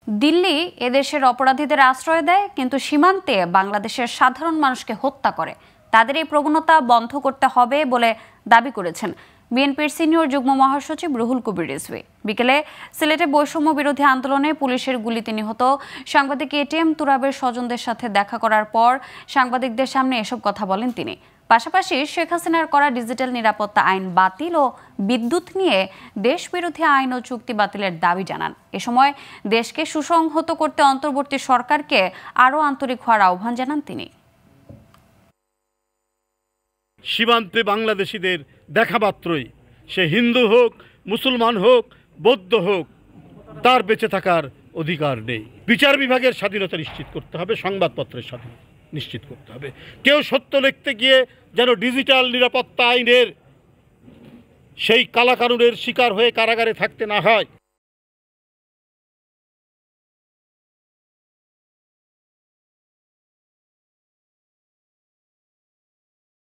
দিল্লি এদেশের অপরাধীদের আশ্রয় দেয়, কিন্তু সীমান্তে বাংলাদেশের সাধারণ মানুষকে হত্যা করে। তাদের এই প্রবণতা বন্ধ করতে হবে বলে দাবি করেছেন বিএনপির সিনিয়র যুগ্ম মহাসচিব রুহুল কবির রিজভী। বিকেলে সিলেটে বৈষম্য বিরোধী আন্দোলনে পুলিশের গুলিতে নিহত সাংবাদিক এটিএম তুরাবের স্বজনদের সাথে দেখা করার পর সাংবাদিকদের সামনে এসব কথা বলেন তিনি। পাশাপাশি শেখ হাসিনার করা ডিজিটাল নিরাপত্তা আইন বাতিল ও বিদ্যুৎ নিয়ে দেশবিরোধী আইন ও চুক্তি বাতিলের দাবি জানান। এ সময় দেশকে সুসংহত করতে অন্তর্বর্তী সরকারকে আরও আন্তরিক হওয়ার আহ্বান জানান তিনি। সীমান্তে বাংলাদেশিদের দেখা মাত্রই, সে হিন্দু হোক, মুসলমান হোক, বৌদ্ধ হোক, তার বেঁচে থাকার অধিকার নেই। বিচার বিভাগের স্বাধীনতা নিশ্চিত করতে হবে, সংবাদপত্রের স্বাধীনতা নিশ্চিত করতে হবে। কেউ সত্য লিখতে গিয়ে যেন ডিজিটাল নিরাপত্তা আইনের সেই কালাকানুনের শিকার হয়ে কারাগারে থাকতে না হয়।